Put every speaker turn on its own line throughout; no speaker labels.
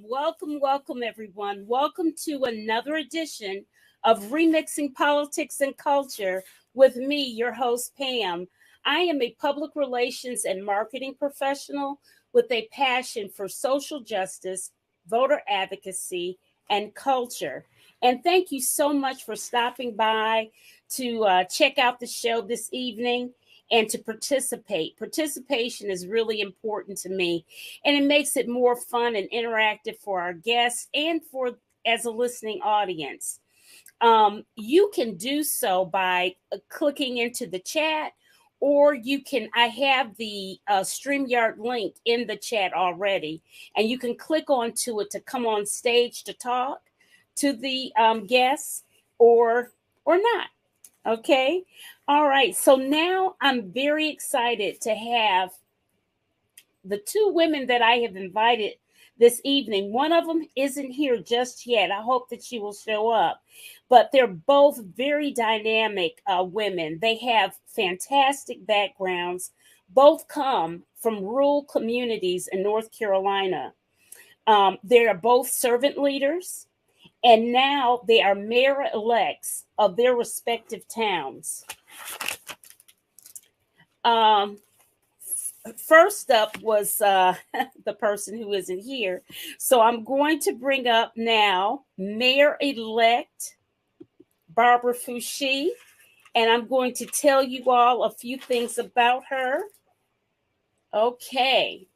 welcome, everyone. Welcome to another edition of Remixing Politics and Culture with me, your host, Pam. I am a public relations and marketing professional with a passion for social justice, voter advocacy, and culture. And thank you so much for stopping by to check out the show this evening and to participate. Participation is really important to me, and it makes it more fun and interactive for our guests and for as a listening audience. You can do so by clicking into the chat, or you can, I have the StreamYard link in the chat already, and you can click onto it to come on stage to talk to the guests or not. Okay. All right. So now I'm very excited to have the two women that I have invited this evening. One of them isn't here just yet. I hope that she will show up. But they're both very dynamic women. They have fantastic backgrounds. Both come from rural communities in North Carolina. They are both servant leaders. And now they are mayor-elects of their respective towns. First up was the person who isn't here. So I'm going to bring up now Mayor-elect Barbara Foushee, and I'm going to tell you all a few things about her. Okay.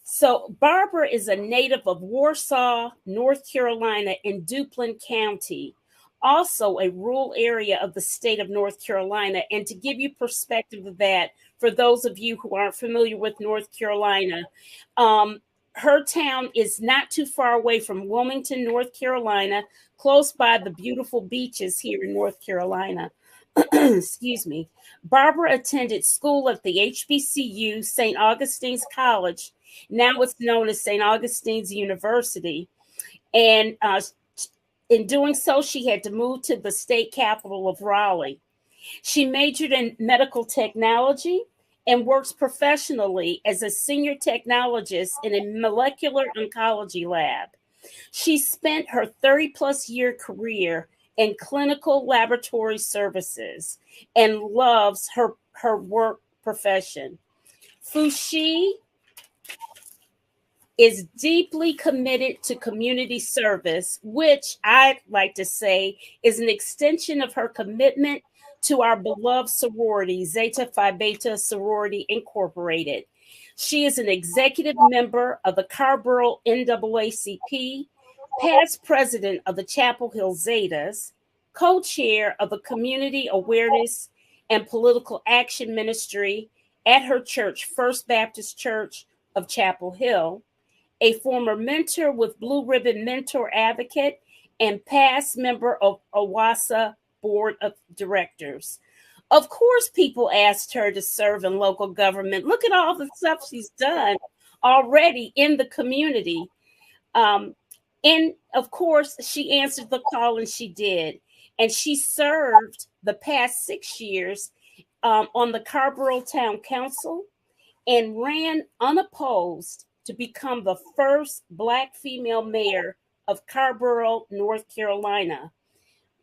So Barbara is a native of Warsaw, North Carolina, in Duplin County, also a rural area of the state of North Carolina. And to give you perspective of that, for those of you who aren't familiar with North Carolina, her town is not too far away from Wilmington, North Carolina, close by the beautiful beaches here in North Carolina. Excuse me. Barbara attended school at the HBCU, St. Augustine's College. Now it's known as St. Augustine's University. And in doing so, she had to move to the state capital of Raleigh. She majored in medical technology and works professionally as a senior technologist in a molecular oncology lab. She spent her 30-plus year career in clinical laboratory services and loves her work profession. Foushee is deeply committed to community service, which I'd like to say is an extension of her commitment to our beloved sorority, Zeta Phi Beta Sorority Incorporated. She is an executive member of the Carrboro NAACP, past president of the Chapel Hill Zetas, co-chair of the Community Awareness and Political Action Ministry at her church, First Baptist Church of Chapel Hill, a former mentor with Blue Ribbon Mentor Advocate, and past member of OWASA Board of Directors. Of course, people asked her to serve in local government. Look at all the stuff she's done already in the community. And of course, she answered the call, and she did. And she served the past 6 years on the Carrboro Town Council and ran unopposed to become the first Black female mayor of Carrboro, North Carolina,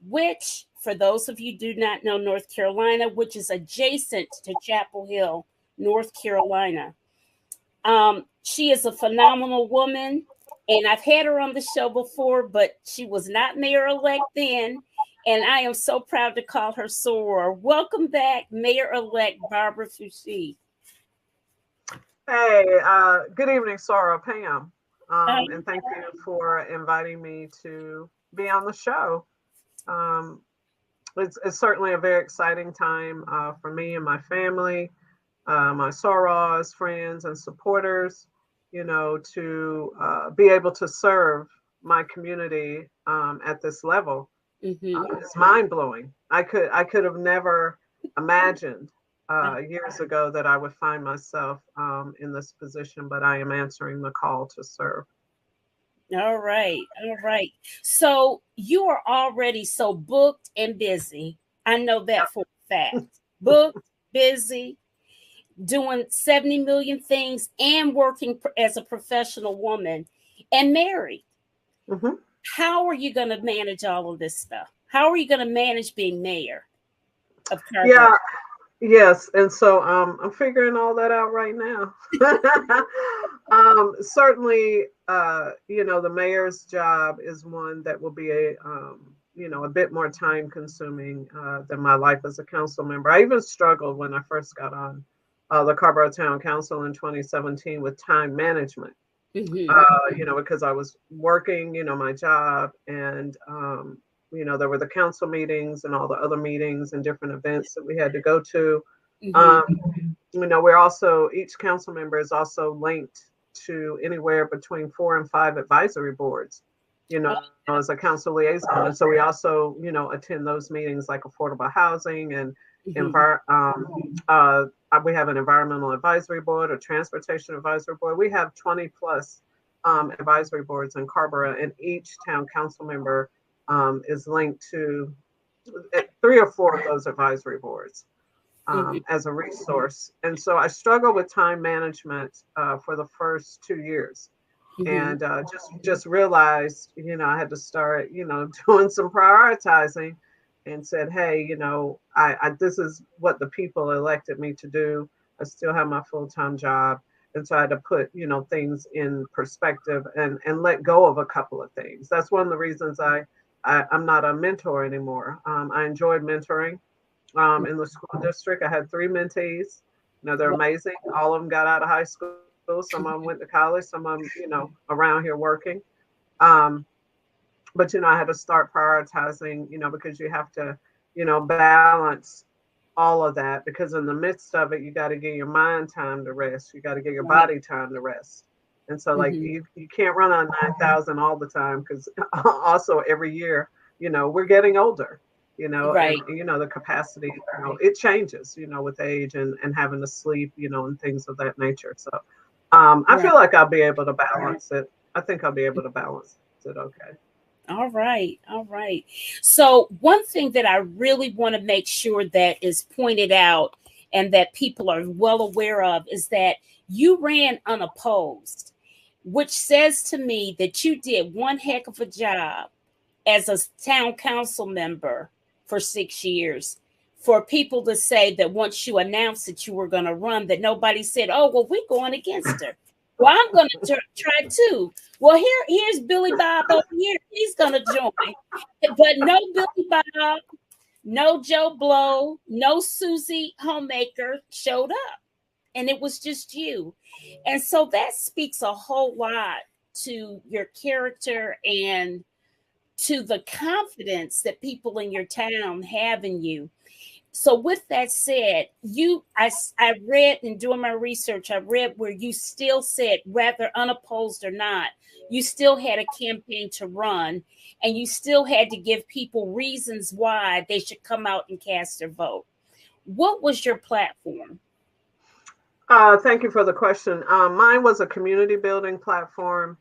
which, for those of you who do not know North Carolina, which is adjacent to Chapel Hill, North Carolina. She is a phenomenal woman, and I've had her on the show before, but she was not mayor-elect then, and I am so proud to call her soror. Welcome back, Mayor-elect Barbara Foushee.
Hey, good evening, Sarah, Pam, and thank you for inviting me to be on the show. It's certainly a very exciting time for me and my family, my sorors, friends, and supporters, to be able to serve my community at this level. Mm-hmm. It's mind-blowing. I could have never imagined years ago that I would find myself in this position, but I am answering the call to serve.
All right. So you are already so booked and busy. I know that for a fact. Booked, busy, doing 70 million things and working as a professional woman. and married.
Mm-hmm.
How are you going to manage all of this stuff? How are you going to manage being mayor of Carrboro?
Yeah. Yes, and so I'm figuring all that out right now. Certainly, the mayor's job is one that will be a bit more time consuming than my life as a council member. I even struggled when I first got on the Carrboro Town Council in 2017 with time management.
Mm-hmm.
Because I was working, my job, and there were the council meetings and all the other meetings and different events that we had to go to. We're also, each council member is also linked to anywhere between 4 and 5 advisory boards, as a council liaison. And so we also, attend those meetings like affordable housing and we have an environmental advisory board, a transportation advisory board. We have 20 plus advisory boards in Carrboro, and each town council member is linked to 3 or 4 of those advisory boards as a resource. And so I struggled with time management for the first 2 years. And just realized, I had to start, doing some prioritizing, and said, hey, I this is what the people elected me to do. I still have my full-time job. And so I had to put, things in perspective and let go of a couple of things. That's one of the reasons I'm not a mentor anymore. I enjoyed mentoring in the school district. I had 3 mentees. They're amazing. All of them got out of high school. Some of them went to college. Some of them, around here working. But, I had to start prioritizing, because you have to, balance all of that, because in the midst of it, you got to give your mind time to rest. You got to give your body time to rest. And so like you can't run on 9,000 all the time, because also every year, we're getting older,
Right.
and, the capacity, it changes, with age and having to sleep, and things of that nature. So I feel like I'll be able to balance it. I think I'll be able to balance it. Okay.
All right. All right. So one thing that I really want to make sure that is pointed out and that people are well aware of is that you ran unopposed, which says to me that you did one heck of a job as a town council member for 6 years. For people to say that once you announced that you were going to run, that nobody said, oh, well, we're going against her. Well, I'm going to try too. Well, here's Billy Bob over here. He's going to join. But no Billy Bob, no Joe Blow, no Susie Homemaker showed up. And it was just you. And so that speaks a whole lot to your character and to the confidence that people in your town have in you. So with that said, I read, and doing my research, I read where you still said, whether unopposed or not, you still had a campaign to run, and you still had to give people reasons why they should come out and cast their vote. What was your platform?
Thank you for the question. Mine was a community building platform.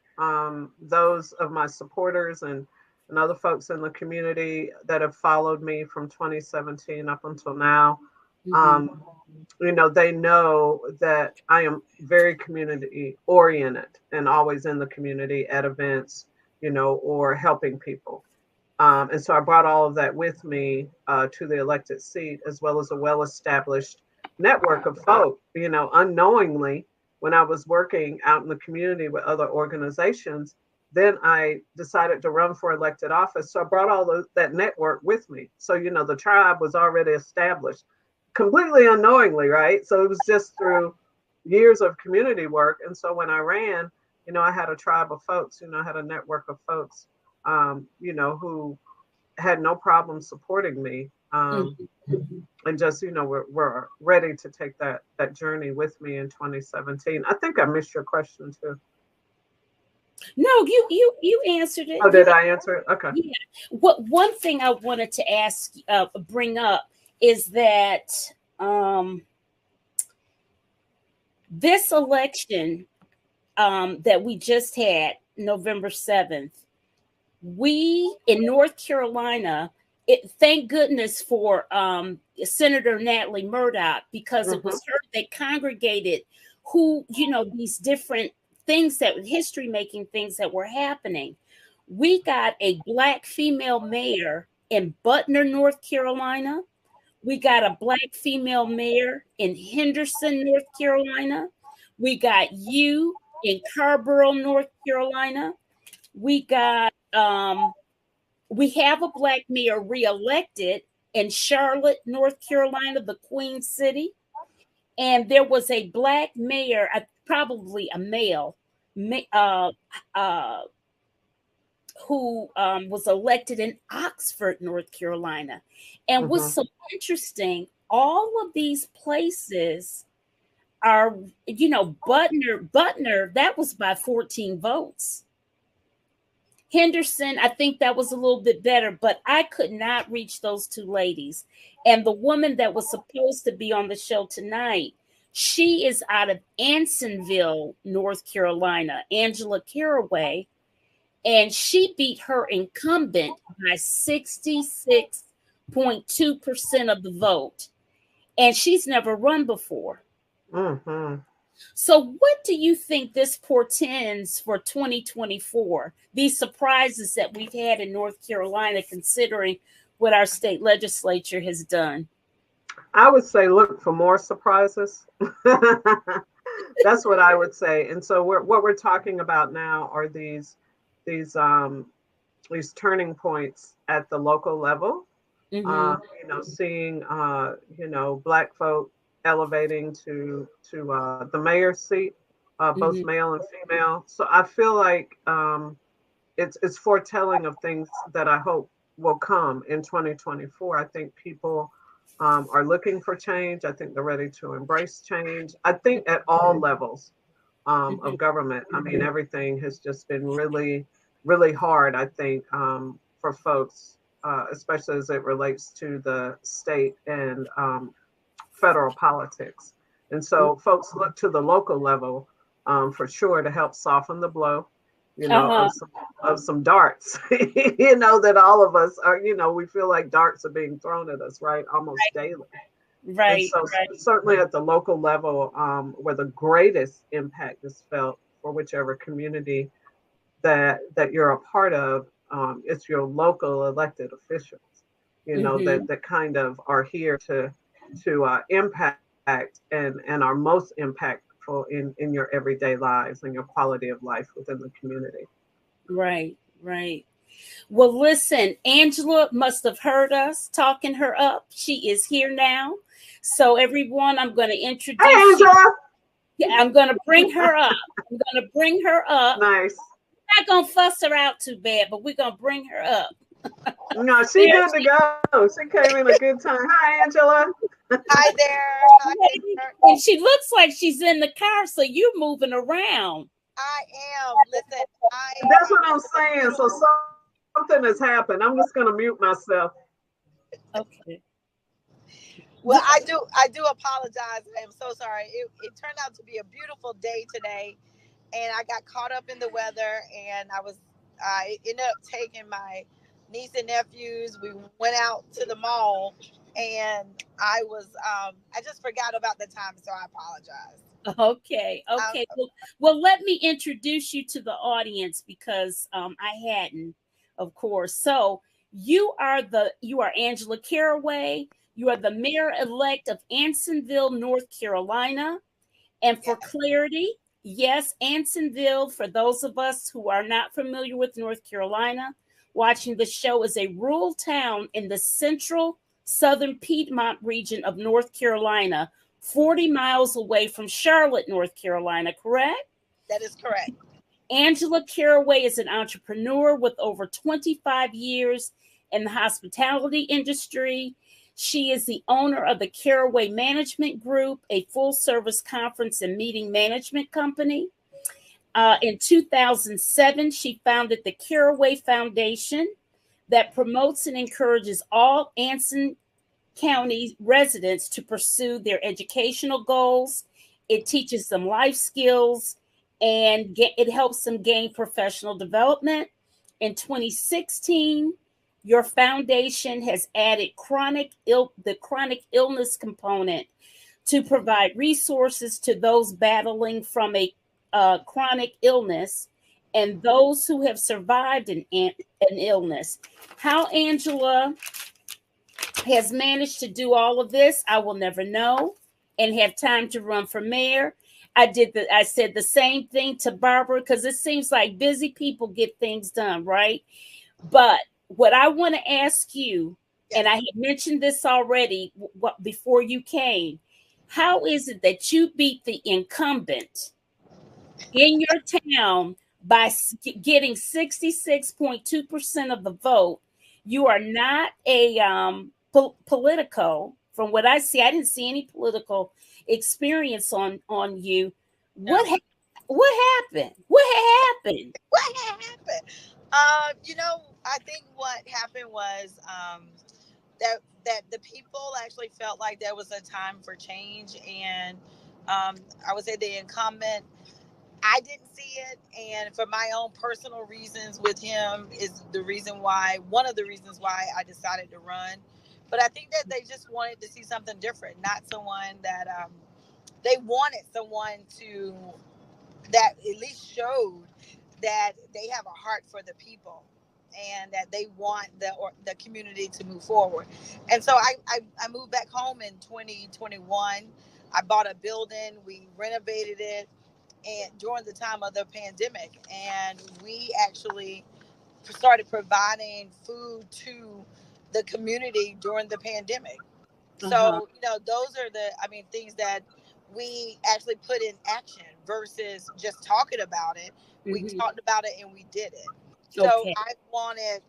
Those of my supporters and other folks in the community that have followed me from 2017 up until now, they know that I am very community oriented and always in the community at events, or helping people. And so I brought all of that with me to the elected seat, as well as a well-established network of folk, unknowingly, when I was working out in the community with other organizations. Then I decided to run for elected office. So I brought all that network with me. So, the tribe was already established completely unknowingly, right? So it was just through years of community work. And so when I ran, I had a tribe of folks, I had a network of folks, who had no problem supporting me. And just, we're ready to take that journey with me in 2017. I think I missed your question too.
No, you answered it.
Oh, did I answer it? Okay.
Yeah. What one thing I wanted to bring up is that this election that we just had, November 7th, we in North Carolina, thank goodness for Senator Natalie Murdoch, because it was her that congregated these different things that history making things that were happening. We got a Black female mayor in Butner, North Carolina. We got a Black female mayor in Henderson, North Carolina. We got you in Carrboro, North Carolina. We got we have a Black mayor reelected in Charlotte, North Carolina, the Queen City. And there was a Black mayor, probably a male, who was elected in Oxford, North Carolina. And what's so interesting, all of these places are, you know, Butner, that was by 14 votes. Henderson, I think that was a little bit better, but I could not reach those two ladies. And the woman that was supposed to be on the show tonight, she is out of Ansonville, North Carolina, Angela Caraway, and she beat her incumbent by 66.2% of the vote. And she's never run before.
Mm-hmm.
So what do you think this portends for 2024? These surprises that we've had in North Carolina, considering what our state legislature has done?
I would say look for more surprises. That's what I would say. And so what we're talking about now are these turning points at the local level. You know, seeing Black folk elevating to the mayor's seat, both male and female. So I feel like it's foretelling of things that I hope will come in 2024. I think people are looking for change. I think they're ready to embrace change. I think at all levels of government. I mean, everything has just been really, really hard, I think, for folks, especially as it relates to the state and federal politics. And so folks look to the local level for sure to help soften the blow, you know, of some darts, you know, that all of us are, you know, we feel like darts are being thrown at us, right? Almost daily. Right. And so certainly at the local level, where the greatest impact is felt for whichever community that you're a part of, it's your local elected officials, you know, that kind of are here to impact and are most impactful in your everyday lives and your quality of life within the community.
Right. Well, listen, Angela must have heard us talking her up. She is here now. So everyone, I'm going to introduce
Angela.
Yeah, I'm going to bring her up.
Nice.
I'm not going to fuss her out too bad, but we're going to bring her up.
No, she good to go. She came in a good time. Hi, Angela.
Hi there.
And she looks like she's in the car, so you're moving around.
I am. Listen,
that's what I'm saying. So something has happened. I'm just going to mute myself.
Okay.
Well, I do apologize. I am so sorry. It turned out to be a beautiful day today, and I got caught up in the weather, and I ended up taking my niece and nephews. We went out to the mall, and I just forgot about the time, so I apologize.
Okay. Well, let me introduce you to the audience because I hadn't, of course. So you are Angela Caraway. You are the mayor-elect of Ansonville, North Carolina. And for clarity, yes, Ansonville, for those of us who are not familiar with North Carolina, watching the show, is a rural town in the central southern Piedmont region of North Carolina, 40 miles away from Charlotte, North Carolina, correct?
That is correct.
Angela Caraway is an entrepreneur with over 25 years in the hospitality industry. She is the owner of the Caraway Management Group, a full-service conference and meeting management company. In 2007, she founded the Caraway Foundation that promotes and encourages all Anson County residents to pursue their educational goals. It teaches them life skills, and it helps them gain professional development. In 2016, your foundation has added the chronic illness component to provide resources to those battling from a chronic illness and those who have survived an illness. How Angela has managed to do all of this, I will never know, and have time to run for mayor. I said the same thing to Barbara, because it seems like busy people get things done, right? But what I want to ask you, and I had mentioned this already before you came, how is it that you beat the incumbent in your town by getting 66.2% of the vote? You are not a politico. From what I see, I didn't see any political experience on you. What happened? What happened?
What happened? I think what happened was that the people actually felt like there was a time for change, and I would say the incumbent, I didn't see it, and for my own personal reasons with him is one of the reasons why I decided to run. But I think that they just wanted to see something different, not someone that they wanted someone that at least showed that they have a heart for the people and that they want the community to move forward. And so I moved back home in 2021. I bought a building, we renovated it, and during the time of the pandemic, and we actually started providing food to the community during the pandemic. So, those are things that we actually put in action versus just talking about it. We talked about it and we did it. So I wanted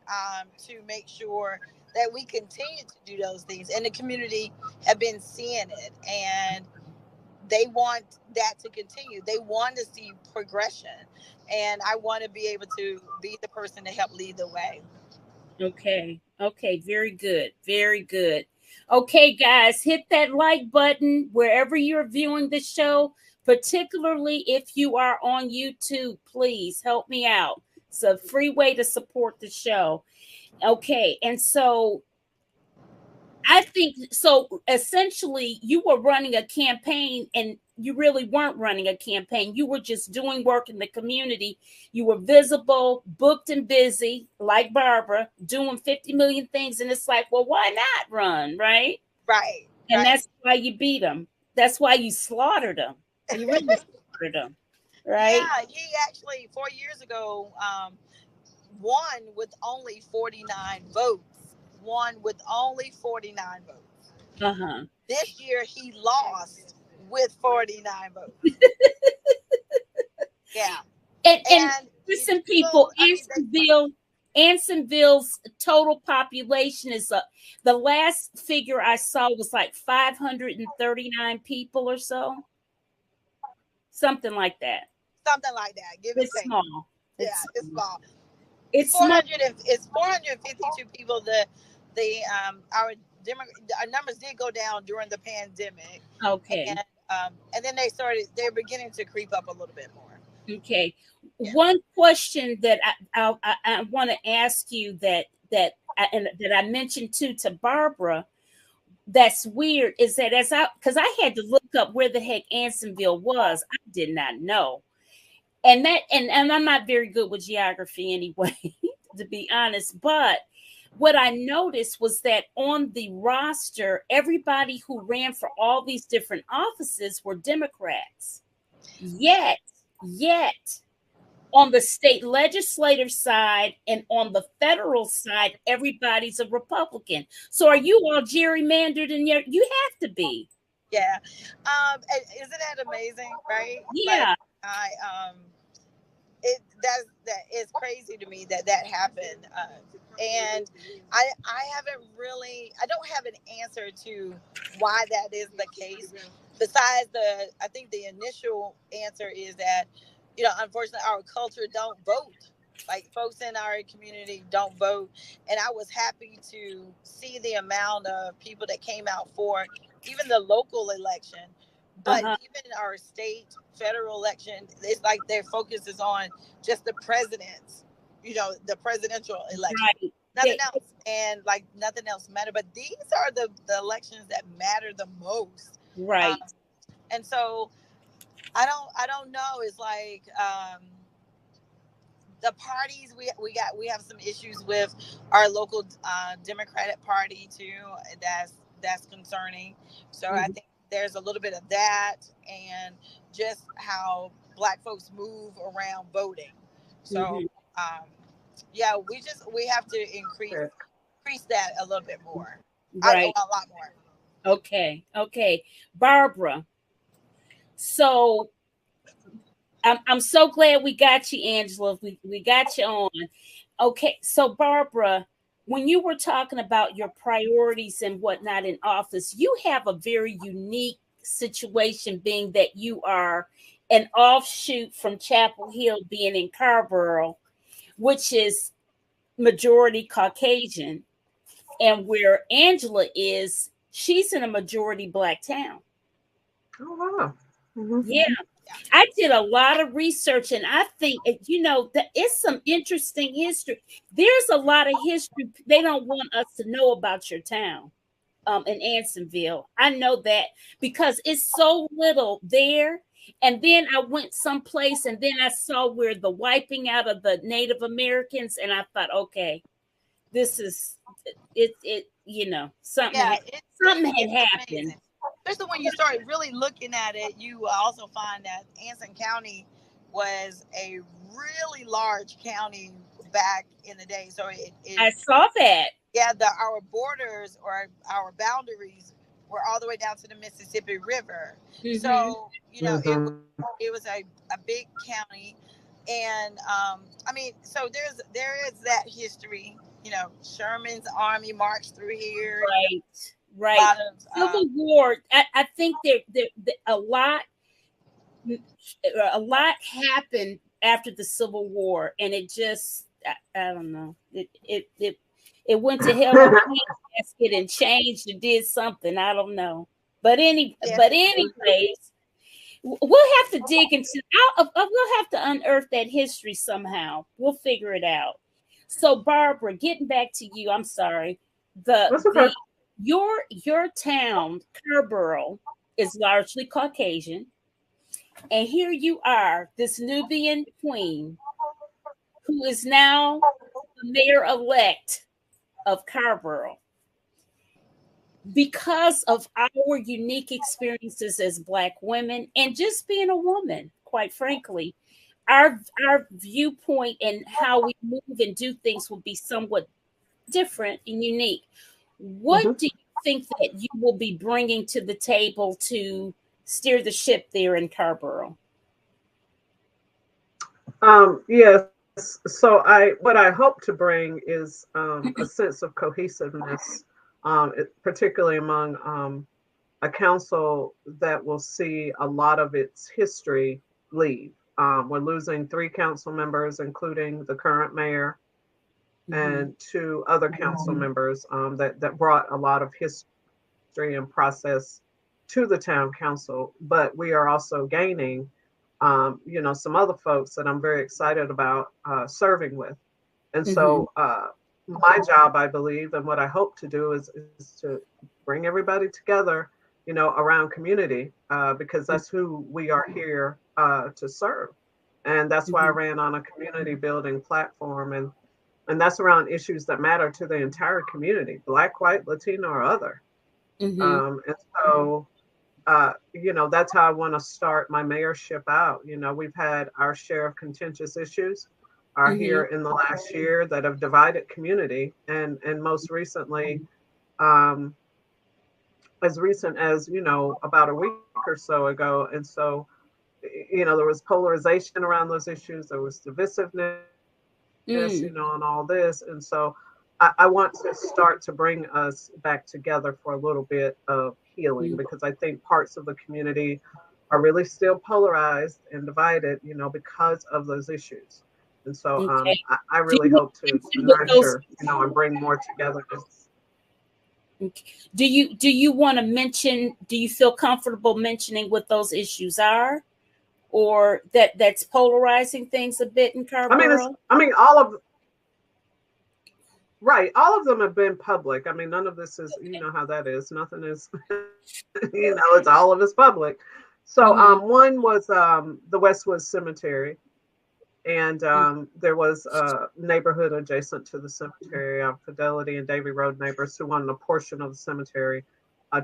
to make sure that we continue to do those things, and the community have been seeing it, and they want that to continue. They want to see progression, and I want to be able to be the person to help lead the way.
Okay. Very good. Very good. Okay, guys, hit that like button wherever you're viewing the show, particularly if you are on YouTube. Please help me out. It's a free way to support the show. Okay, and so I think so. Essentially, you were running a campaign, and you really weren't running a campaign. You were just doing work in the community. You were visible, booked, and busy, like Barbara, doing 50 million things. And it's like, well, why not run, right?
Right.
And that's why you beat them. That's why you slaughtered them. You really slaughtered them, right?
Yeah, he actually 4 years ago won with only 49 votes. Won with only 49 votes. This year he lost with 49 votes. Yeah.
And listen, people, Ansonville's total population is the last figure I saw was like 539 people or so. Something like that.
It's
small.
It's small.
It's
452 people. Our numbers did go down during the pandemic.
Okay.
And then they're beginning to creep up a little bit more.
Okay. Yeah. One question that I want to ask you that I mentioned to Barbara, that's weird, is that because I had to look up where the heck Ansonville was. I did not know. And I'm not very good with geography anyway, to be honest. But what I noticed was that on the roster, everybody who ran for all these different offices were Democrats. Yet, on the state legislative side and on the federal side, everybody's a Republican. So are you all gerrymandered in your? You have to be.
Yeah. Isn't that amazing, right?
Yeah.
That is crazy to me that happened. And I don't have an answer to why that is the case. Besides I think the initial answer is that, unfortunately our culture don't vote. Like folks in our community don't vote. And I was happy to see the amount of people that came out for even the local election. But even our state, federal election, it's like their focus is on just the president's, the presidential election.
Right.
Nothing else. And like nothing else matters. But these are the elections that matter the most.
Right.
And so I don't know. It's like the parties we have some issues with our local Democratic Party too. That's concerning. So I think there's a little bit of that, and just how Black folks move around voting. So yeah, we have to increase that a little bit more.
Right.
A lot more.
Okay. Okay. Barbara. So I'm so glad we got you, Angela. We got you on. Okay. So Barbara, when you were talking about your priorities and whatnot in office, you have a very unique situation, being that you are an offshoot from Chapel Hill, being in Carrboro, which is majority Caucasian, and where Angela is, she's in a majority Black town.
Oh, wow.
Yeah. I did a lot of research, and I think, that it's some interesting history. There's a lot of history they don't want us to know about your town, in Ansonville. I know that because it's so little there. And then I went someplace, and then I saw where the wiping out of the Native Americans, and I thought, okay, this is it. Something
Yeah,
something had
it's
happened.
amazing. Especially when you start really looking at it, you also find that Anson County was a really large county back in the day. So
I saw that.
Yeah, our borders or our boundaries were all the way down to the Mississippi River. So it was a big county, and I mean, so there is that history. Sherman's army marched through here.
Right. Civil War. I think there a lot happened after the Civil War, and it just I don't know. It went to hell in a handbasket and changed and did something. I don't know. But anyways, we'll have to dig into. We'll have to unearth that history somehow. We'll figure it out. So, Barbara, getting back to you. I'm sorry. Your town, Carrboro, is largely Caucasian, and here you are, this Nubian queen, who is now the mayor-elect of Carrboro. Because of our unique experiences as Black women, and just being a woman, quite frankly, our viewpoint and how we move and do things will be somewhat different and unique. What do you think that you will be bringing to the table to steer the ship there in Carrboro?
Yes. So what I hope to bring is a sense of cohesiveness, particularly among a council that will see a lot of its history leave. We're losing 3 council members, including the current mayor, and 2 other council members that brought a lot of history and process to the town council. But we are also gaining, some other folks that I'm very excited about serving with. And so my job, I believe, and what I hope to do is to bring everybody together, around community, because that's who we are here to serve. And that's why I ran on a community building platform. And that's around issues that matter to the entire community, Black, white, Latino, or other. And so, that's how I want to start my mayorship out. We've had our share of contentious issues here in the last year that have divided community. And most recently, as recent as, about a week or so ago. And so, there was polarization around those issues. There was divisiveness, and all this. And so I want to start to bring us back together for a little bit of healing, because I think parts of the community are really still polarized and divided, because of those issues. And so I really hope to nurture, and bring more togetherness.
Do you want to mention, do you feel comfortable mentioning what those issues are? Or that's polarizing things a bit in Carrboro?
I mean, all of them have been public. I mean, none of this is, how that is. Nothing is, it's all of it's public. So one was the Westwood Cemetery. And there was a neighborhood adjacent to the cemetery, Fidelity and Davy Road neighbors who wanted a portion of the cemetery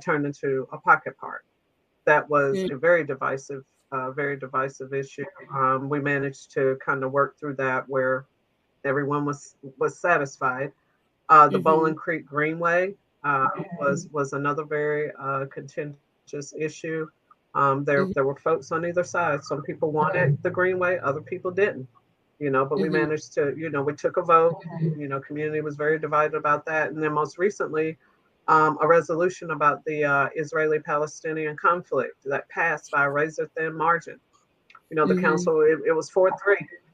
turned into a pocket park. That was a very divisive issue. We managed to kind of work through that where everyone was satisfied. The Bowling Creek Greenway was another very contentious issue. There were folks on either side. Some people wanted the Greenway, other people didn't. But we managed to, we took a vote. Community was very divided about that. And then most recently, a resolution about the Israeli-Palestinian conflict that passed by a razor-thin margin. The council, it was 4-3.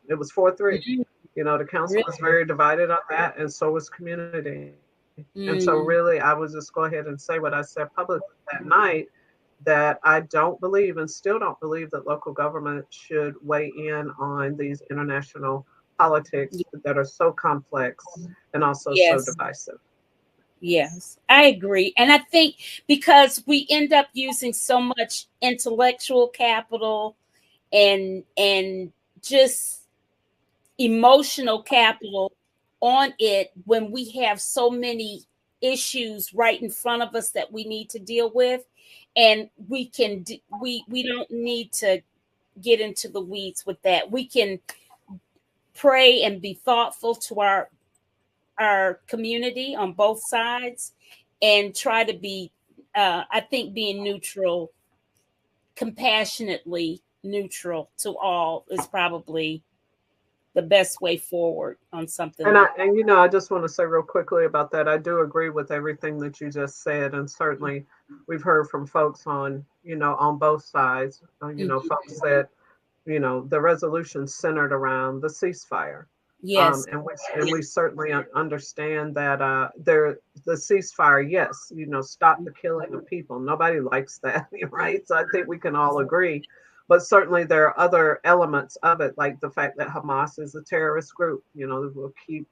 It was 4-3. The council was very divided on that, and so was community. And so really, I would just go ahead and say what I said publicly that night, that I don't believe and still don't believe that local government should weigh in on these international politics that are so complex and also so divisive.
Yes, I agree. And I think because we end up using so much intellectual capital and just emotional capital on it when we have so many issues right in front of us that we need to deal with, and we don't need to get into the weeds with that. We can pray and be thoughtful to our community on both sides and try to be I think being neutral, compassionately neutral to all is probably the best way forward on something.
And I just want to say real quickly about that. I do agree with everything that you just said, and certainly we've heard from folks on both sides. Folks that the resolution centered around the ceasefire.
Yes,
and we certainly understand that the ceasefire. Yes, stop the killing of people. Nobody likes that, right? So I think we can all agree. But certainly there are other elements of it, like the fact that Hamas is a terrorist group, will keep,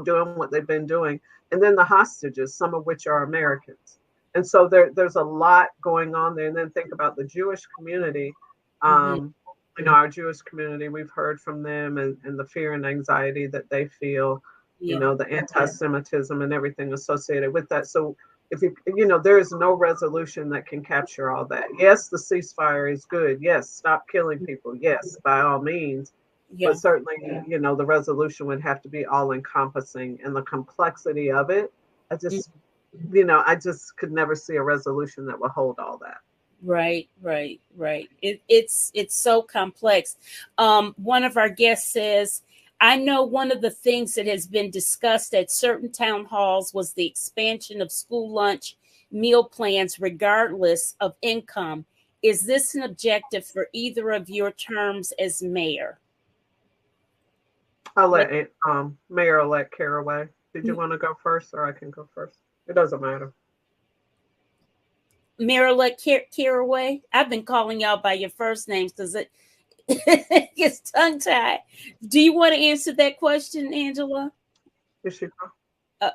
doing what they've been doing. And then the hostages, some of which are Americans. And so there's a lot going on there. And then think about the Jewish community. Our Jewish community, we've heard from them and the fear and anxiety that they feel, the anti-Semitism and everything associated with that. So if there is no resolution that can capture all that. Yes, the ceasefire is good. Yes, stop killing people. Yes, by all means. Yeah. But certainly, the resolution would have to be all encompassing, and the complexity of it. I just could never see a resolution that would hold all that.
Right. It's so complex. One of our guests says, I know one of the things that has been discussed at certain town halls was the expansion of school lunch meal plans regardless of income. Is this an objective for either of your terms as mayor?
I'll let Mayor-elect Caraway. Did you want to go first, or I can go first? It doesn't matter.
Mayor-elect Caraway? I've been calling y'all by your first names because it gets tongue-tied. Do you want to answer that question, Angela?
Yes, you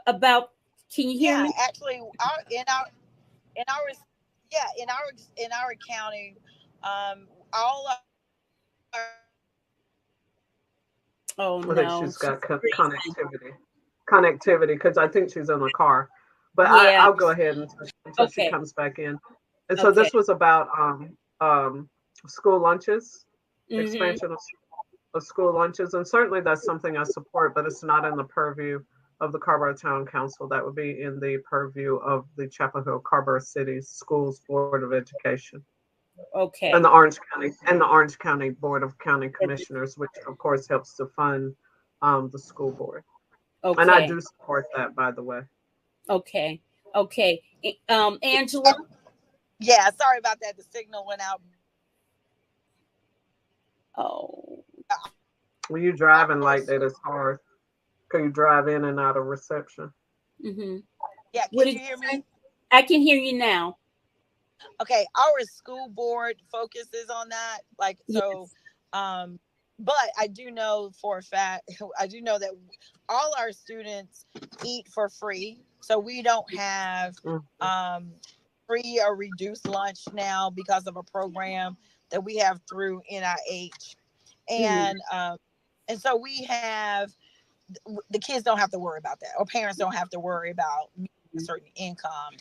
about, can you hear me?
Yeah, actually, in our county, all our.
Oh no!
I think she's got connectivity because I think she's in the car. But yeah. I'll go ahead until she comes back in. And so this was about school lunches. Expansion of school lunches, and certainly that's something I support, but it's not in the purview of the Carrboro Town Council. That would be in the purview of the Chapel Hill Carrboro City Schools Board of Education.
Okay.
And the Orange County Board of County Commissioners, which of course helps to fund the school board. Okay. And I do support that, by the way.
Okay. Angela?
Yeah, sorry about that. The signal went out.
Oh.
When you're driving like that, it's hard. Can you drive in and out of reception?
Mm-hmm.
Yeah, can you hear me?
I can hear you now.
Okay, our school board focuses on that. Yes. But I do know for a fact, that all our students eat for free. So we don't have free or reduced lunch now because of a program that we have through NIH. And so we have, the kids don't have to worry about that, or parents don't have to worry about a certain income.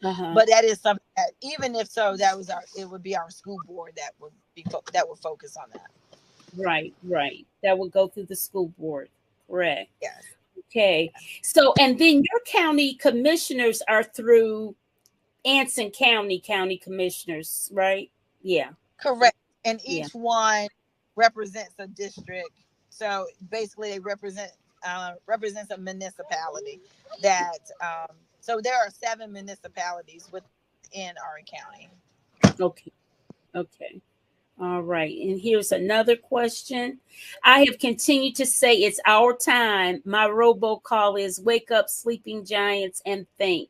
But that is something that, even if so, it would be our school board that would focus on that.
Right. That would go through the school board. Correct.
Yes.
Okay. So, and then your county commissioners are through Anson County commissioners, right? Yeah.
Correct. And each one represents a district. So basically they represents a municipality that, so there are 7 municipalities within our county.
Okay. All right. And here's another question. I have continued to say it's our time. My robocall is wake up, sleeping giants, and think.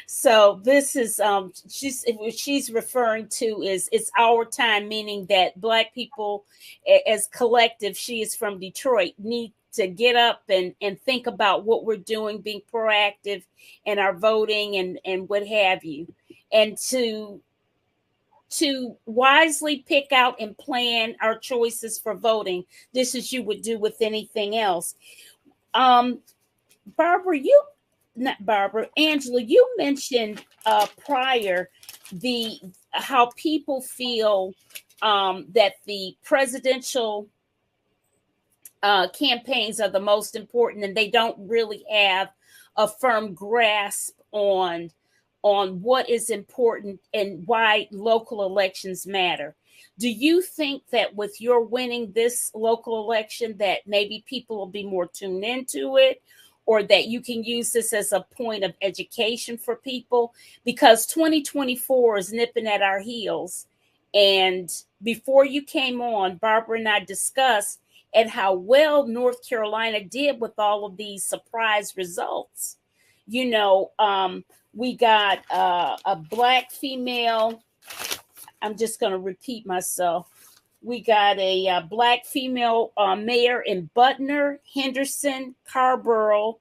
So this is what she's referring to is it's our time, meaning that Black people as collective, she is from Detroit, need to get up and think about what we're doing, being proactive in our voting and what have you, and to wisely pick out and plan our choices for voting, just as you would do with anything else. Angela, you mentioned prior how people feel that the presidential campaigns are the most important, and they don't really have a firm grasp on what is important and why local elections matter. Do you think that with your winning this local election that maybe people will be more tuned into it, or that you can use this as a point of education for people? Because 2024 is nipping at our heels. And before you came on, Barbara and I discussed and how well North Carolina did with all of these surprise results. You know, we got a Black female. I'm just going to repeat myself. We got a Black female mayor in Butner, Henderson, Carrboro,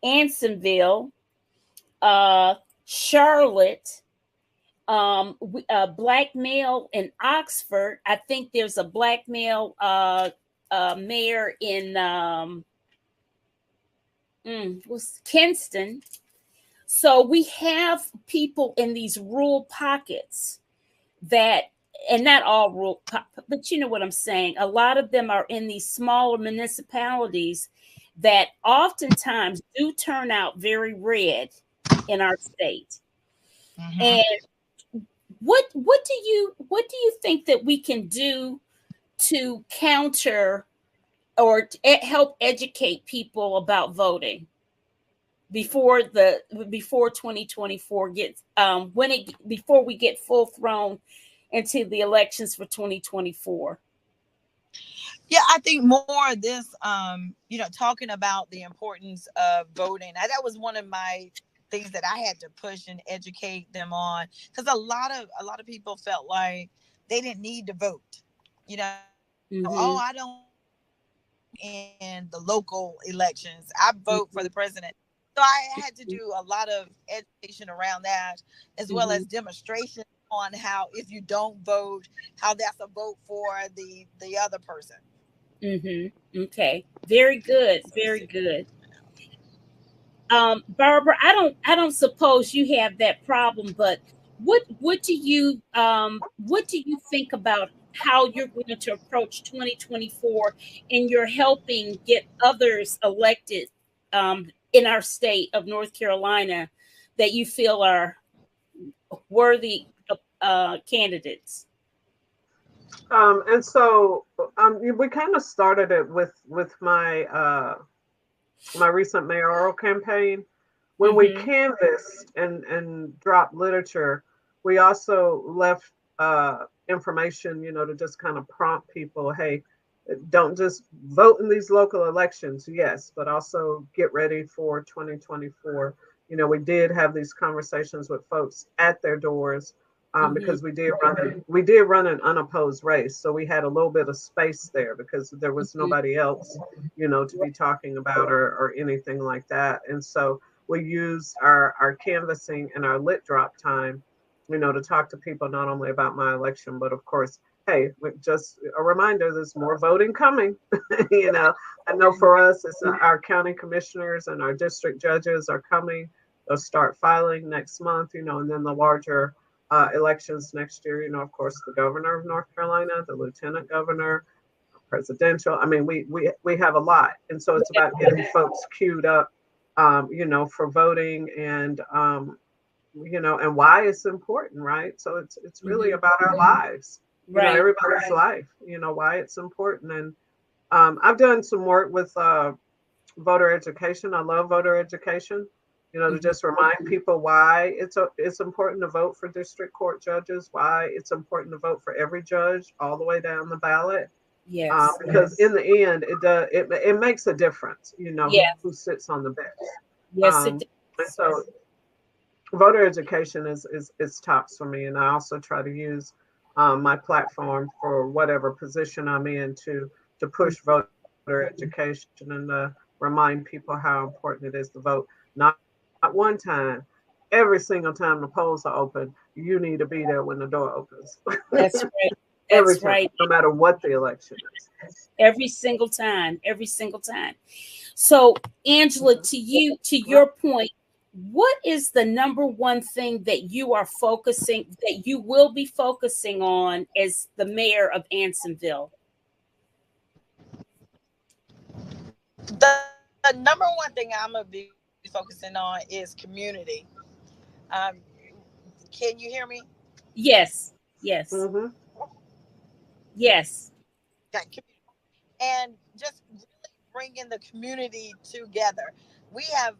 Ansonville, Charlotte, a Black male in Oxford. I think there's a Black male mayor in Kinston. So we have people in these rural pockets that, and not all rural, but you know what I'm saying. A lot of them are in these smaller municipalities that oftentimes do turn out very red in our state. And what do you think that we can do to counter or help educate people about voting before 2024 gets before we get full thrown into the elections for 2024?
Yeah, I think more of this, talking about the importance of voting. That was one of my things that I had to push and educate them on, because a lot of people felt like they didn't need to vote. Oh, I don't in the local elections. I vote for the president. So I had to do a lot of education around that, as well as demonstration on how, if you don't vote, how that's a vote for the other person.
Okay. Very good. Very good. Barbara, I don't suppose you have that problem, but what do you think about how you're going to approach 2024 and you're helping get others elected in our state of North Carolina that you feel are worthy candidates?
And so we kind of started it with my my recent mayoral campaign. When we canvassed and dropped literature, we also left information, to just kind of prompt people, hey, don't just vote in these local elections, yes, but also get ready for 2024. We did have these conversations with folks at their doors, because we did run an unopposed race, so we had a little bit of space there because there was nobody else, to be talking about or anything like that. And so we use our canvassing and our lit drop time, to talk to people not only about my election, but of course, hey, just a reminder, there's more voting coming. I know for us, it's our county commissioners and our district judges are coming. They'll start filing next month, and then the larger elections next year, of course, the governor of North Carolina, the lieutenant governor, presidential. I mean, we have a lot. And so it's about getting folks queued up, for voting and, and why it's important, right? So it's really about our lives, everybody's life, why it's important. And I've done some work with voter education. I love voter education, to just remind people why it's important to vote for district court judges, why it's important to vote for every judge all the way down the ballot.
Yes.
Because in the end, it makes a difference, who sits on the bench.
Yes, it does.
And so voter education is tops for me. And I also try to use my platform for whatever position I'm in to push voter education and remind people how important it is to vote. Not one time, every single time the polls are open, you need to be there when the door opens.
That's right.
Every time, no matter what the election is.
Every single time. So, Angela, to your point, what is the number one thing that you will be focusing on as the mayor of Ansonville?
The number one thing I'm going to be focusing on is community. Can you hear me?
Yes. Mm-hmm. Yes.
And just really bringing the community together. We have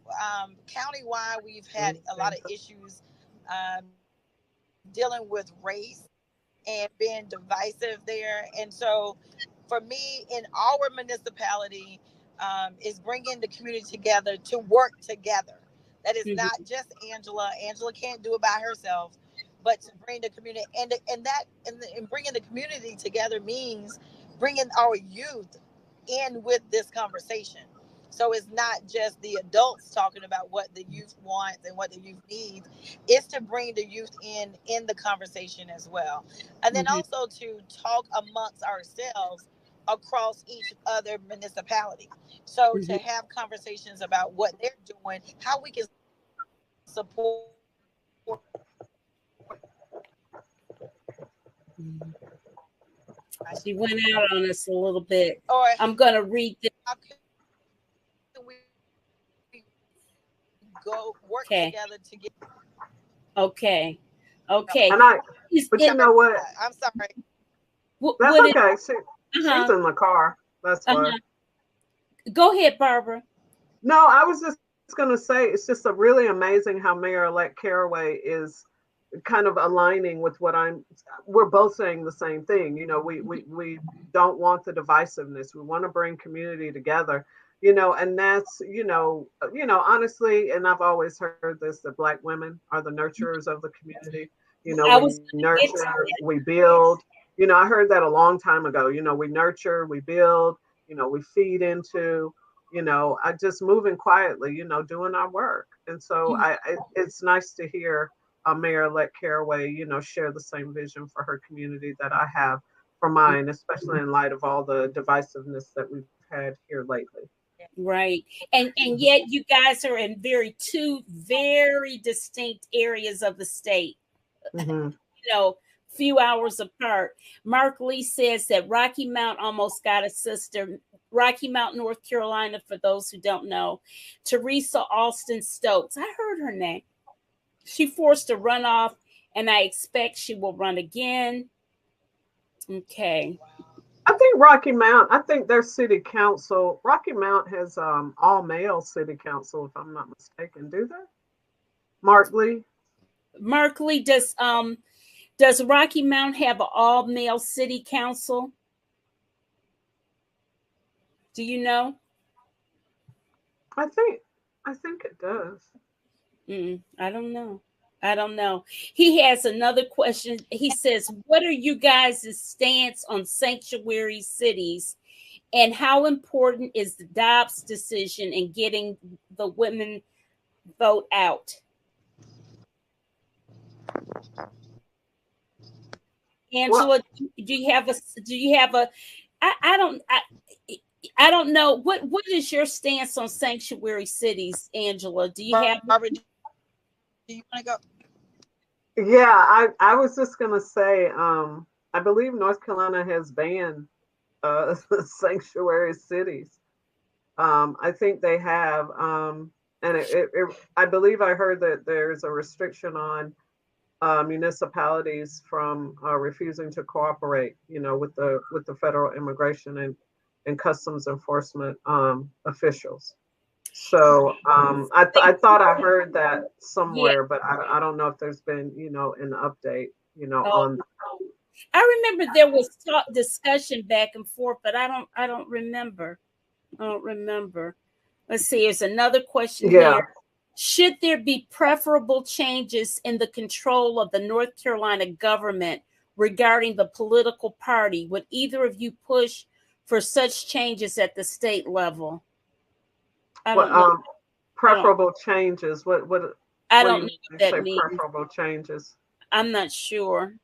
countywide, we've had a lot of issues dealing with race and being divisive there. And so for me, in our municipality, is bringing the community together to work together. That is not just Angela. Angela can't do it by herself, but to bring the community and bringing the community together means bringing our youth in with this conversation. So it's not just the adults talking about what the youth wants and what the youth needs. It's to bring the youth in the conversation as well. And then also to talk amongst ourselves across each other municipality. So to have conversations about what they're doing, how we can support.
She went out on us a little bit. I'm going to read this.
How can we go work together to get?
Okay.
But you know what?
I'm sorry.
That's okay. She's in the car. That's why.
Go ahead, Barbara.
No, I was just going to say it's just really amazing how Mayor-elect Caraway is kind of aligning with what we're both saying the same thing. We don't want the divisiveness. We want to bring community together, and that's, honestly, and I've always heard this, that Black women are the nurturers of the community. We nurture, we build. I heard that a long time ago. We nurture, we build, we feed into, I just moving quietly, doing our work. And so it's nice to hear Mayor-elect Caraway, share the same vision for her community that I have for mine, especially in light of all the divisiveness that we've had here lately.
Right. And yet you guys are in two very distinct areas of the state. Few hours apart. Mark Lee says that Rocky Mount almost got a sister. Rocky Mount, North Carolina, for those who don't know. Teresa Alston Stokes. I heard her name. She forced a runoff, and I expect she will run again. Okay.
I think Rocky Mount, their city council, Rocky Mount has all male city council, if I'm not mistaken. Do they? Mark Lee?
Mark Lee, does Rocky Mount have an all male city council? Do you know?
I think it does.
I don't know. He has another question. He says, what are you guys' stance on sanctuary cities, and how important is the Dobbs decision in getting the women vote out. Angela, do you have a I don't know what is your stance on sanctuary cities, Angela? Do you have
Barbara, do you want to go?
Yeah, I was just gonna say, I believe North Carolina has banned sanctuary cities. I think they have, and I believe I heard that there's a restriction on municipalities from refusing to cooperate, with the federal immigration and customs enforcement officials. So I thought I heard that somewhere, but I don't know if there's been an update on.
I remember there was discussion back and forth, but I don't remember. Let's see. Here's another question here. Should there be preferable changes in the control of the North Carolina government regarding the political party? Would either of you push for such changes at the state level? I don't know.
Preferable changes. What
I don't know what that means.
Preferable changes.
I'm not sure.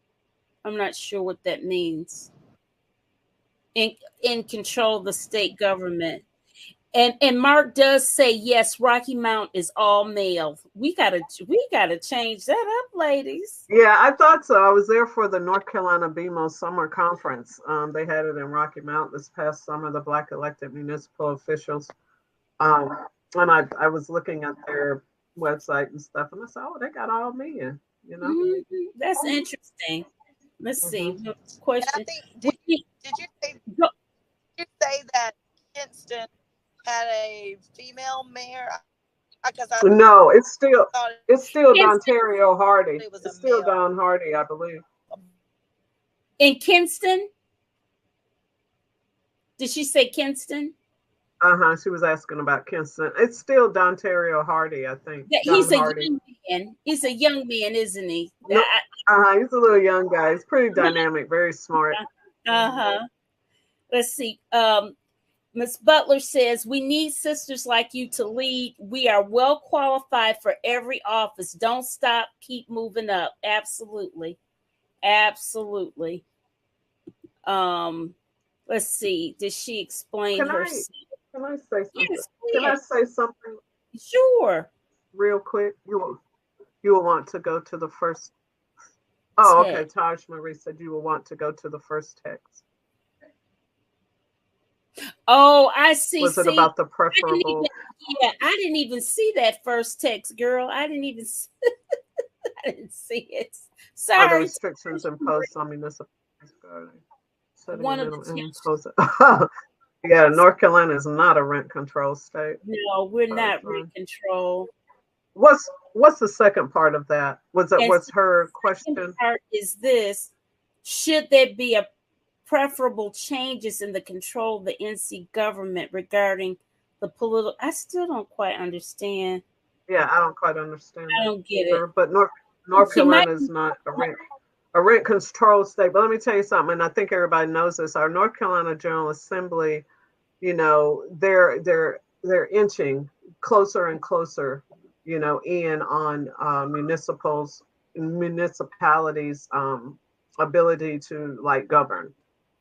I'm not sure what that means. In control of the state government. And Mark does say yes, Rocky Mount is all male. We gotta change that up, ladies.
Yeah, I thought so. I was there for the North Carolina BMO summer conference. They had it in Rocky Mount this past summer, the Black elected municipal officials. And I was looking at their website and stuff, and I said, oh, they got all men,
Mm-hmm. That's interesting. Let's see. Question.
And I think, did you say that Kinston had a female mayor?
No, it's still Dontario Hardy. It's still Don Hardy, I believe.
In Kinston? Did she say Kinston?
She was asking about Kinston. It's still Dontario Hardy, I think.
He's young man. He's a young man, isn't he?
No, he's a little young guy. He's pretty dynamic, very smart.
Let's see. Ms. Butler says, we need sisters like you to lead. We are well qualified for every office. Don't stop. Keep moving up. Absolutely. Absolutely. Let's see. Did she explain herself?
Can I say something?
Yes,
can I say something?
Sure.
Real quick. You will want to go to the first. Oh, okay. Taj Marie said you will want to go to the first text.
Oh, I see.
Was it about the preferable?
I didn't even see that first text, girl. I didn't even see, I didn't see it. Sorry.
Other restrictions imposed on municipalities.
One of the
yeah, North Carolina is not a rent control state.
No, we're not rent control.
What's the second part of that? What's her question?
The second part is this: should there be a preferable changes in the control of the NC government regarding the political? I still don't quite understand.
Yeah, I don't quite understand.
I don't get it.
But North Carolina is not a rent control state. But let me tell you something, and I think everybody knows this. Our North Carolina General Assembly, they're inching closer and closer, in on municipalities' ability to govern.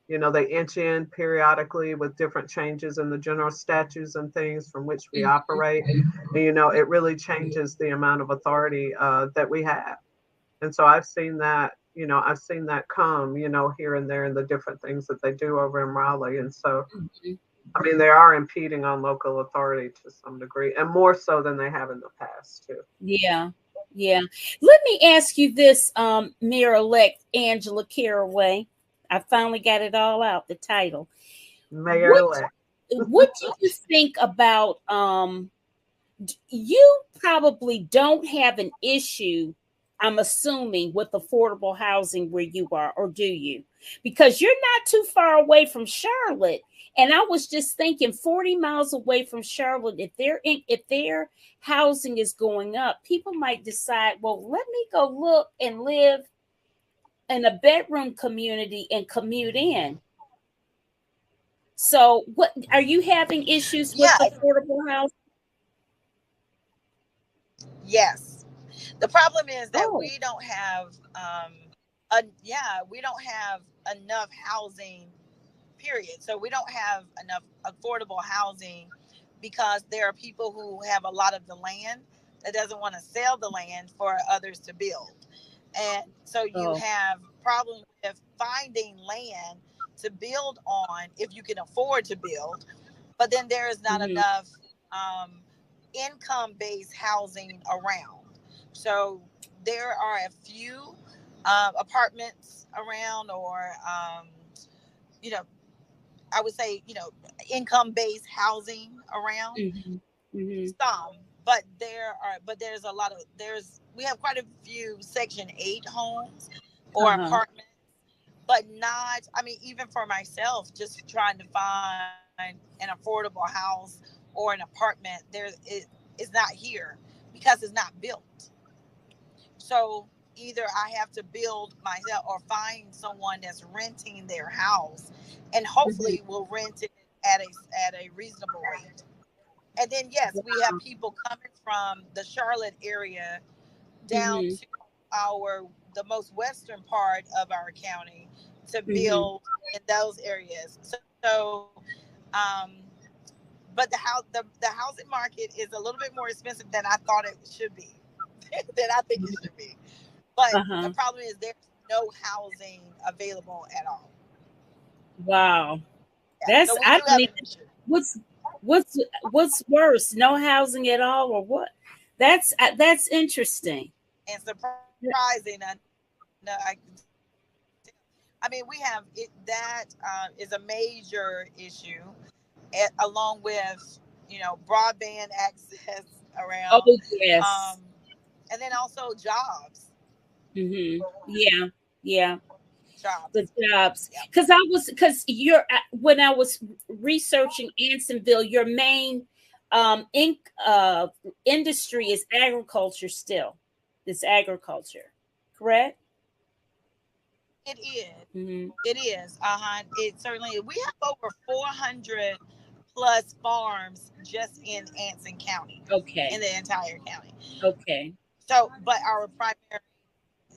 They inch in periodically with different changes in the general statutes and things from which we operate. And, it really changes the amount of authority that we have. And so I've seen that, come, here and there in the different things that they do over in Raleigh. And so, I mean, they are impeding on local authority to some degree, and more so than they have in the past, too.
Yeah. Yeah. Let me ask you this, Mayor-elect Angela Caraway. I finally got it all out, the title.
Mayor-elect.
What do you think about, you probably don't have an issue, I'm assuming, with affordable housing where you are, or do you? Because you're not too far away from Charlotte. And I was just thinking 40 miles away from Charlotte, if their housing is going up, people might decide, well, let me go look and live in a bedroom community and commute in. So what are you having issues with affordable housing?
Yes. The problem is that
Oh.
we don't have, we don't have enough housing, period. So we don't have enough affordable housing because there are people who have a lot of the land that doesn't want to sell the land for others to build. And so you
Oh.
have problem with finding land to build on if you can afford to build, but then there is not
Mm-hmm.
enough income-based housing around. So there are a few apartments around, or you know, I would say, income-based housing around.
Mm-hmm. Mm-hmm.
Some, but there's a lot of we have quite a few Section 8 homes or
Uh-huh.
apartments, but not. I mean, even for myself, just trying to find an affordable house or an apartment, it's not here because it's not built. So either I have to build myself or find someone that's renting their house, and
Mm-hmm.
hopefully will rent it at a reasonable rate. And then yes, we have people coming from the Charlotte area down
Mm-hmm.
to our the most western part of our county to
Mm-hmm.
build in those areas. So, um, but the housing market is a little bit more expensive than I thought it should be, than I think it should be. But the
Uh-huh.
problem is there's no housing available at all.
Wow.
Yeah, so
That's
we
I
do
don't
have
even
an issue.
what's what's worse, no housing at all or what? That's interesting.
And surprising, no, I mean, we have it. That is a major issue, along with broadband access
Oh
around,
yes.
um, and then also jobs.
Mm-hmm. Yeah. Yeah. The
Jobs.
jobs.
Yep.
Because you're when I was researching Ansonville, your main industry is agriculture still. It's agriculture, correct?
It is.
Mm-hmm.
It is. It certainly. We have over 400 plus farms just in Anson County, in
Okay.
the entire county.
Okay.
So, but our primary,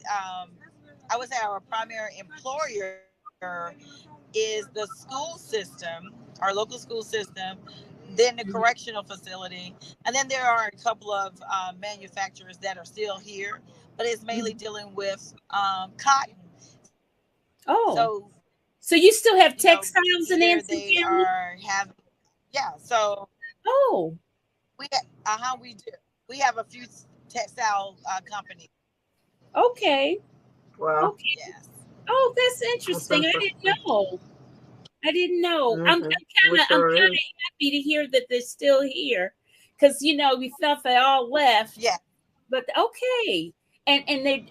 um, I would say our primary employer is the school system, our local school system, then the
Mhm.
correctional facility, and then there are a couple of manufacturers that are still here, but it's mainly
Mhm.
dealing with cotton. So,
Oh, so you still have
either
textiles in
they
Anson
are
County?
having, yeah. So
Oh,
we do. We have a few textile companies.
okay.
Wow,
Okay.
Yes.
Oh, that's
that's
interesting. I didn't
interesting.
know. I didn't know. I'm
Hmm. We
kind of I'm
sure
kind of
is.
happy to hear that they're still here, because we felt they all left.
Yeah.
But okay. And they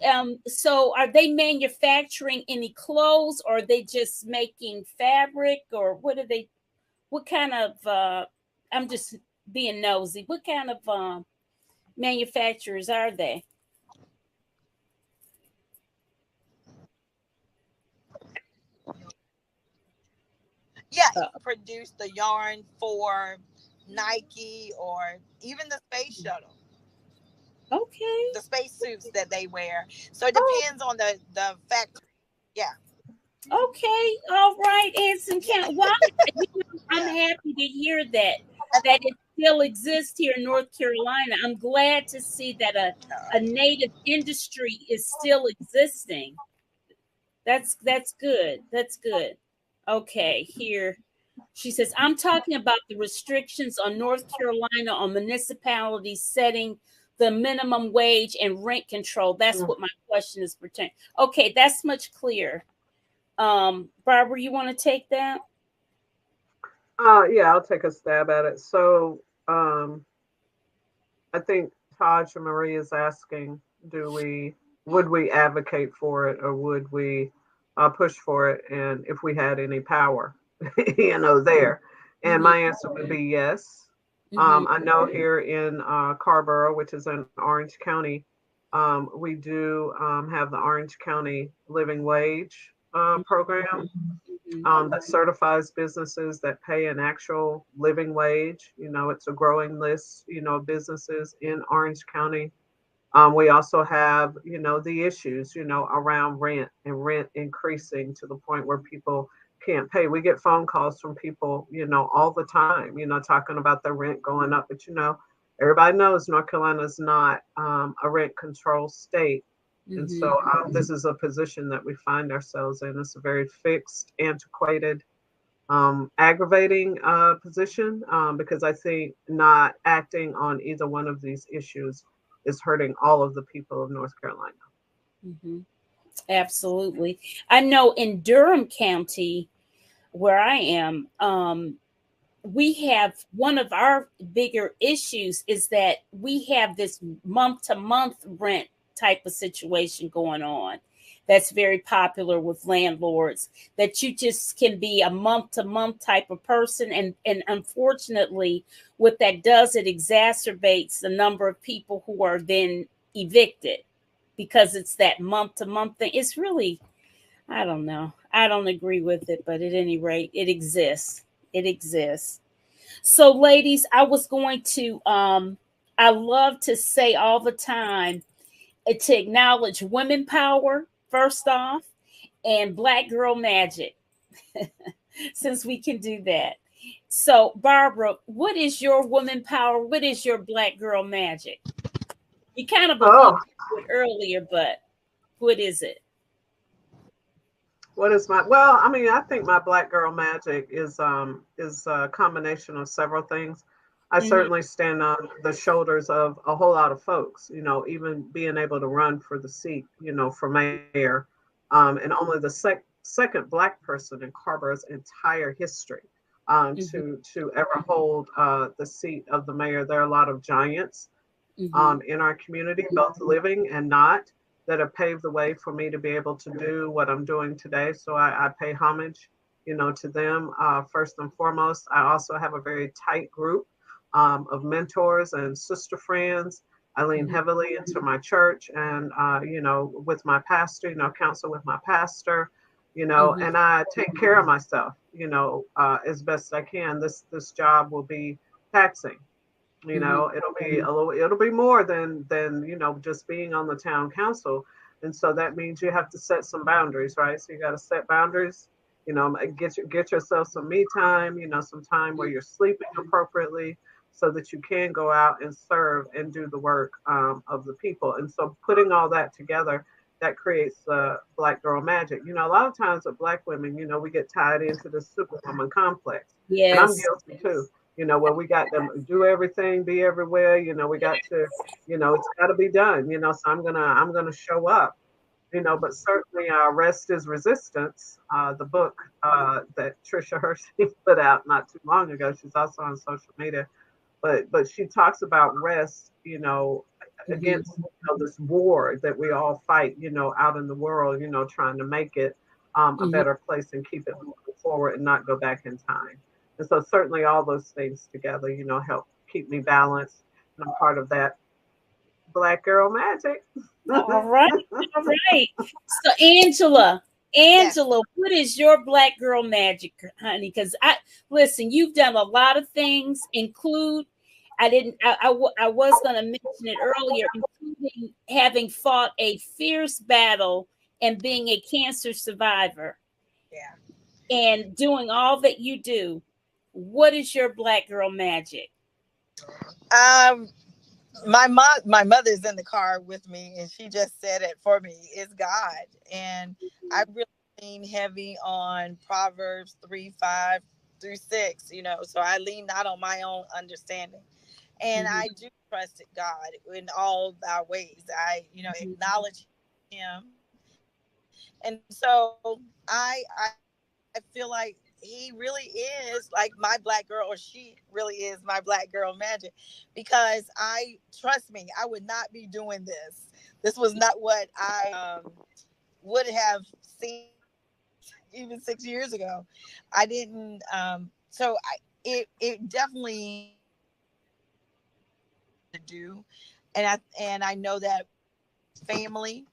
so are they manufacturing any clothes, or are they just making fabric, or what are they? What kind of I'm just being nosy. What kind of manufacturers are they?
Yeah,
Uh,
produce the yarn for Nike or even the space shuttle,
okay.
the space suits that they wear. So it
Oh,
depends on the factory. Yeah,
okay. All right, Anson County. Well, I'm
yeah.
happy to hear that
And,
it still exists here in North Carolina. I'm glad to see that a native industry is still existing. That's good. That's good. Okay, here she says, I'm talking about the restrictions on North Carolina on municipalities setting the minimum wage and rent control. That's
Mm.
what my question is pertaining. Okay, that's much clearer. Barbara, you want to take that?
Yeah, I'll take a stab at it. So, I think Taj Marie is asking, would we advocate for it, or would we push for it, and if we had any power, there. And
Mm-hmm.
my answer would be yes.
Mm-hmm.
I know here in Carrboro, which is in Orange County, we do have the Orange County Living Wage program that certifies businesses that pay an actual living wage. It's a growing list, of businesses in Orange County We also have, the issues, around rent and rent increasing to the point where people can't pay. We get phone calls from people, all the time, talking about the rent going up. But, everybody knows North Carolina is not a rent control state. And
Mm-hmm.
so this is a position that we find ourselves in. It's a very fixed, antiquated, aggravating position, because I think not acting on either one of these issues is hurting all of the people of North Carolina.
Mm-hmm. Absolutely. I know in Durham County, where I am, we have one of our bigger issues is that we have this month to month rent type of situation going on. That's very popular with landlords, that you just can be a month to month type of person. And unfortunately, what that does, it exacerbates the number of people who are then evicted because it's that month to month thing. It's really, I don't know. I don't agree with it, but at any rate, it exists. It exists. So, ladies, I was going to, I love to say all the time to acknowledge women power, first off, and Black girl magic, since we can do that. So, Barbara, what is your woman power? What is your Black girl magic? You kind of alluded
Oh,
to it earlier, but what is it?
what is my, well, I mean, I think my Black girl magic is a combination of several things. I
Mm-hmm,
certainly stand on the shoulders of a whole lot of folks, even being able to run for the seat, for mayor, and only the second Black person in Carrboro's entire history,
mm-hmm,
to ever hold the seat of the mayor. There are a lot of giants,
mm-hmm,
in our community, both living and not, that have paved the way for me to be able to do what I'm doing today. So I pay homage, to them, first and foremost. I also have a very tight group, of mentors and sister friends. I lean
mm-hmm,
heavily into my church and, with my pastor, counsel with my pastor,
mm-hmm,
and I take care of myself, as best I can. This job will be taxing.
mm-hmm,
It'll be more than just being on the town council. And so that means you have to set some boundaries, right? So you got to set boundaries, get yourself some me time, some time where you're sleeping appropriately, so that you can go out and serve and do the work, of the people. And so putting all that together, that creates Black girl magic. A lot of times with Black women, we get tied into the superwoman complex, and I'm
yes.
guilty too. Where we got to do everything, be everywhere. We got to, it's got to be done. So I'm gonna show up. But certainly, Rest is Resistance, the book, that Trisha Hershey put out not too long ago. She's also on social media, but she talks about rest,
Mm-hmm,
against, this war that we all fight, out in the world, trying to make it, a
mm-hmm,
better place and keep it moving forward and not go back in time. And so certainly all those things together, help keep me balanced. And I'm part of that Black girl magic.
all right. All right. So Angela,
Yes.
what is your Black girl magic, honey? Because I listen, you've done a lot of things, include I didn't I was going to mention it earlier, including having fought a fierce battle and being a cancer survivor
Yeah.
and doing all that you do. What is your Black girl magic?
Um, my mother's in the car with me, and she just said it for me. It's God, and I really lean heavy on Proverbs 3:5 through 6. So I lean not on my own understanding, and
Mm-hmm,
I do trust God in all our ways. I acknowledge Him, and so I feel like he really is like my Black girl, or she really is my Black girl magic, because trust me, I would not be doing this. This was not what I would have seen even 6 years ago. I didn't. So it definitely to do, and I know that family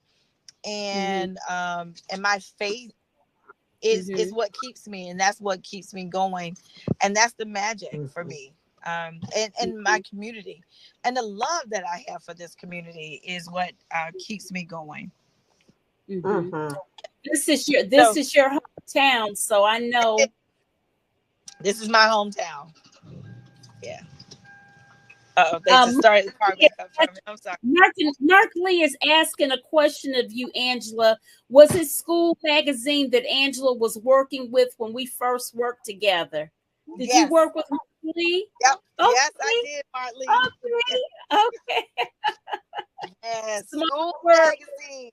mm-hmm,
and my faith is
mm-hmm,
what keeps me, and that's what keeps me going, and that's the magic for
Mhm.
me. and my community, and the love that I have for this community is what keeps me going.
Mm-hmm.
Mm-hmm.
This is your hometown, so I know
this is my hometown. Yeah. They just started the car back up for me. I'm sorry.
Mark Lee is asking a question of you, Angela. Was it School Magazine that Angela was working with when we first worked together? Did you work with Mark Lee?
Yep.
Okay.
Yes, I did, Mark Lee.
Okay.
Yes.
Smart
School
work.
Magazine.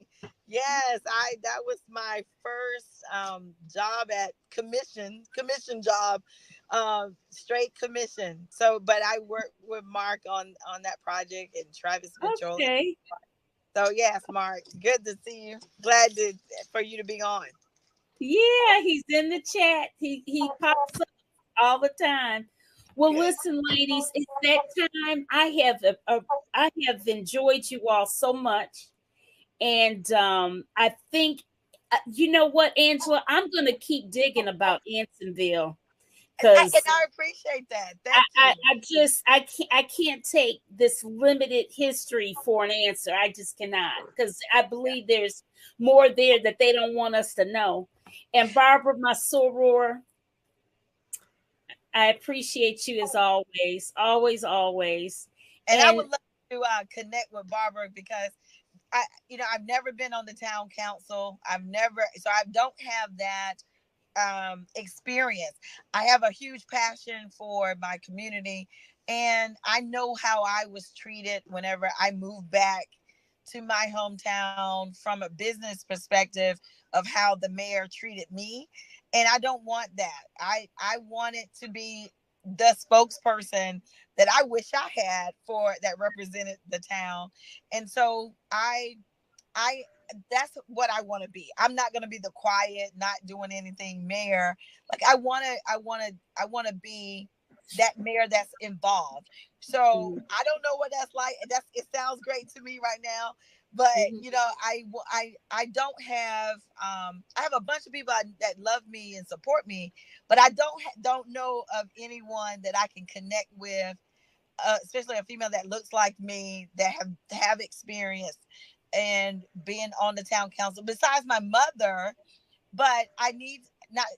Yes, that was my first job at commission job, straight commission. So, but I worked with Mark on that project and Travis Mitchell.
Okay.
So yes, Mark, good to see you. Glad for you to be on.
Yeah, he's in the chat. He pops up all the time. Well, listen, ladies, it's that time. I have enjoyed you all so much, and I think you know what, Angela, I'm going to keep digging about Ansonville because
I appreciate that. Thank you.
I can't take this limited history for an answer. I just cannot, because I believe there's more there that they don't want us to know. And Barbara, my soror, I appreciate you as always, always.
And I would love to connect with Barbara because I've never been on the town council. I don't have that experience. I have a huge passion for my community, and I know how I was treated whenever I moved back to my hometown from a business perspective of how the mayor treated me. And I don't want that. I want it to be the spokesperson that I wish I had for that represented the town. And so I that's what I want to be. I'm not going to be the quiet, not doing anything mayor. Like I want to be that mayor that's involved. So I don't know what that's like. It sounds great to me right now, but I don't have I have a bunch of people that love me and support me, but I don't know of anyone that I can connect with, especially a female that looks like me, that have experience and being on the town council besides my mother. But I need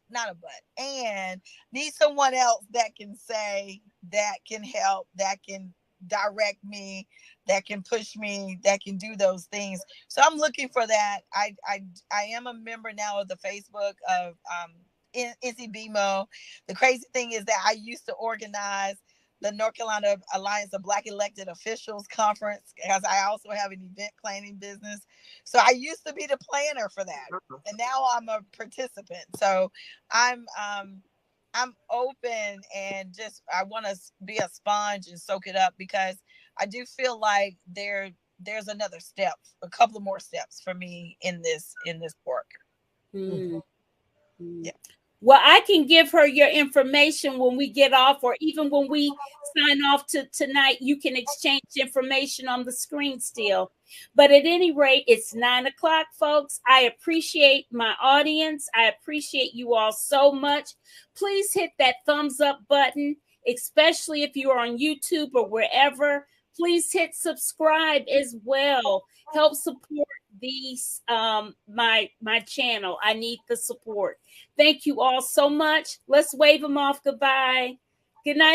not a but, and need someone else that can say, that can help, that can direct me, that can push me, that can do those things. So I'm looking for that. I am a member now of the Facebook of NCBMO. The crazy thing is that I used to organize the North Carolina Alliance of Black Elected Officials conference, because I also have an event planning business. So I used to be the planner for that, and now I'm a participant. So I'm open, and just I want to be a sponge and soak it up, because I do feel like there's another step, a couple of more steps for me in this work.
Yeah. Well, I can give her your information when we get off, or even when we sign off tonight. You can exchange information on the screen still. But at any rate, it's 9 o'clock, folks. I appreciate my audience. I appreciate you all so much. Please hit that thumbs up button, especially if you are on YouTube or wherever. Please hit subscribe as well. Help support these my channel. I need the support. Thank you all so much. Let's wave them off goodbye. Good night.